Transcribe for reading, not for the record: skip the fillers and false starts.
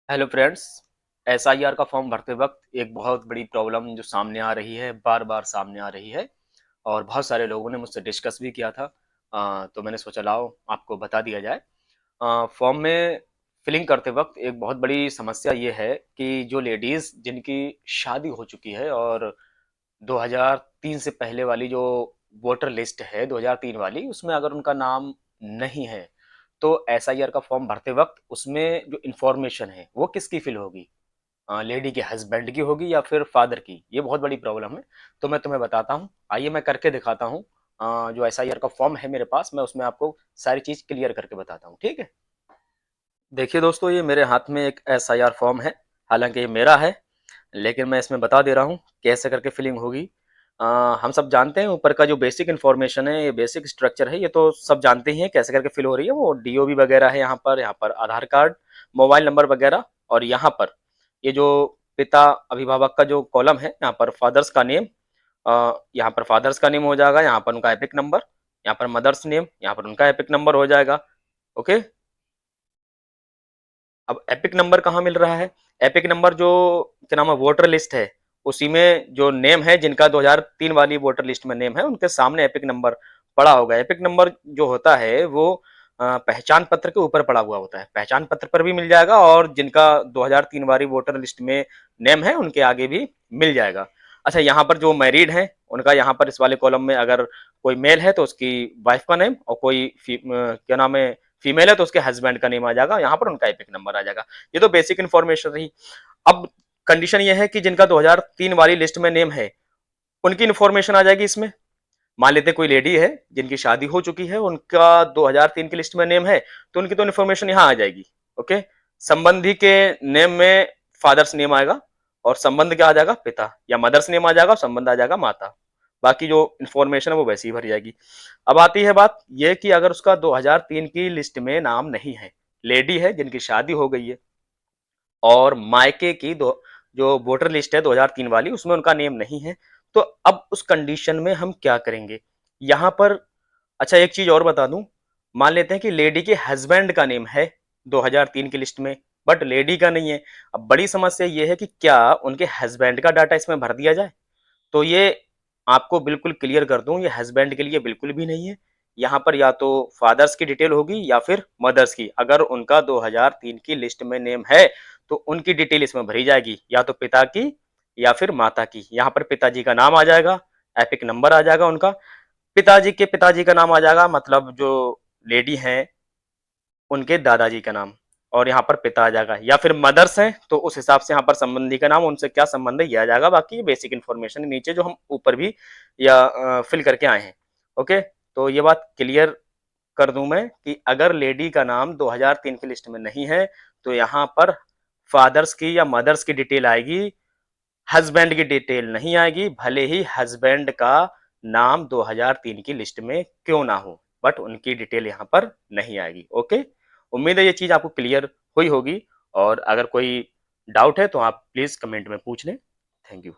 Hello friends. SIR का form भरते वक्त एक बहुत बड़ी प्रॉब्लम जो सामने आ रही है, बार बार सामने आ रही है और बहुत सारे लोगों ने मुझसे डिस्कस भी किया था। तो मैंने सोचा लाओ आपको बता दिया जाए। फॉर्म में फिलिंग करते वक्त एक बहुत बड़ी समस्या ये है कि जो लेडीज़ जिनकी शादी हो चुकी है और 2003 से पहले वाली जो वोटर लिस्ट है 2003 वाली, उसमें अगर उनका नाम नहीं है तो एसआईआर का फॉर्म भरते वक्त उसमें जो इंफॉर्मेशन है वो किसकी फिल होगी? लेडी के हस्बैंड की होगी या फिर फादर की? ये बहुत बड़ी प्रॉब्लम है। तो मैं तुम्हें बताता हूँ, आइए मैं करके दिखाता हूँ। जो एसआईआर का फॉर्म है मेरे पास, मैं उसमें आपको सारी चीज क्लियर करके बताता हूँ, ठीक है? देखिए दोस्तों, ये मेरे हाथ में एक एसआईआर फॉर्म है। हालांकि ये मेरा है, लेकिन मैं इसमें बता दे रहा हूँ कैसे करके फिलिंग होगी। अ, हम सब जानते हैं ऊपर का जो बेसिक इन्फॉर्मेशन है, ये बेसिक स्ट्रक्चर है, ये तो सब जानते ही हैं कैसे करके फिल हो रही है। वो डीओबी वगैरह है, यहाँ पर आधार कार्ड, मोबाइल नंबर वगैरह। और यहाँ पर ये जो पिता अभिभावक का जो कॉलम है, यहाँ पर फादर्स का नेम, यहाँ पर फादर्स का नेम हो जाएगा, यहाँ पर उनका एपिक नंबर, यहाँ पर मदर्स नेम, यहाँ पर उनका एपिक नंबर हो जाएगा। ओके। अब एपिक नंबर कहाँ मिल रहा है? एपिक नंबर जो क्या नाम है, वोटर लिस्ट है, उसी में जो नेम है जिनका 2003 वाली वोटर लिस्ट में नेम है, उनके सामने एपिक नंबर पड़ा होगा। एपिक नंबर जो होता है वो पहचान पत्र के ऊपर पड़ा हुआ होता है। पहचान पत्र पर भी मिल जाएगा और जिनका 2003 वाली वोटर लिस्ट में नेम है उनके आगे भी मिल जाएगा। अच्छा, यहाँ पर जो मैरिड है उनका, यहाँ पर इस वाले कॉलम में अगर कोई मेल है तो उसकी वाइफ का नेम, और कोई क्या नाम है, फीमेल है तो उसके हस्बैंड का नेम आ जाएगा, यहाँ पर उनका एपिक नंबर आ जाएगा। ये तो बेसिक इन्फॉर्मेशन रही। अब कंडीशन ये है कि जिनका 2003 वाली लिस्ट में नेम है उनकी इन्फॉर्मेशन आ जाएगी इसमें। मान लेते कोई लेडी है जिनकी शादी हो चुकी है, उनका 2003 की लिस्ट में नेम है, तो उनकी तो इन्फॉर्मेशन यहाँ आ जाएगी। ओके। संबंधी के नेम में फादर्स नेम आएगा और संबंध क्या आ जाएगा, पिता, या मदर्स नेम आ जाएगा और संबंध आ जाएगा माता। बाकी जो इन्फॉर्मेशन है वो वैसी ही भर जाएगी। अब आती है बात ये कि अगर उसका 2003 की लिस्ट में नाम नहीं है, लेडी है जिनकी शादी हो गई है और मायके की दो जो वोटर लिस्ट है 2003 वाली, उसमें उनका नेम नहीं है, तो अब उस कंडीशन में हम क्या करेंगे यहाँ पर? अच्छा, एक चीज और बता दूं। मान लेते हैं कि लेडी के हस्बैंड का नेम है 2003 की लिस्ट में, बट लेडी का नहीं है। अब बड़ी समस्या ये है कि क्या उनके हस्बैंड का डाटा इसमें भर दिया जाए? तो ये आपको बिल्कुल क्लियर कर दूं, ये हस्बैंड के लिए बिल्कुल भी नहीं है। यहाँ पर या तो फादर्स की डिटेल होगी या फिर मदर्स की। अगर उनका 2003 की लिस्ट में नेम है तो उनकी डिटेल इसमें भरी जाएगी, या तो पिता की या फिर माता की। यहाँ पर पिताजी का नाम आ जाएगा, एपिक नंबर आ जाएगा उनका, पिताजी के पिताजी का नाम आ जाएगा, मतलब जो लेडी हैं उनके दादाजी का नाम, और यहाँ पर पिता आ जाएगा। या फिर मदर्स हैं तो उस हिसाब से यहाँ पर संबंधी का नाम, उनसे क्या संबंध है ये आ जाएगा। बाकी ये बेसिक इन्फॉर्मेशन नीचे जो हम ऊपर भी या फिल करके आए हैं। ओके। तो ये बात क्लियर कर दूं मैं कि अगर लेडी का नाम 2003 की लिस्ट में नहीं है तो यहाँ पर फादर्स की या मदर्स की डिटेल आएगी, हस्बैंड की डिटेल नहीं आएगी, भले ही हस्बैंड का नाम 2003 की लिस्ट में क्यों ना हो, बट उनकी डिटेल यहाँ पर नहीं आएगी। ओके। उम्मीद है ये चीज आपको क्लियर हुई होगी, और अगर कोई डाउट है तो आप प्लीज कमेंट में पूछ लें। Thank you.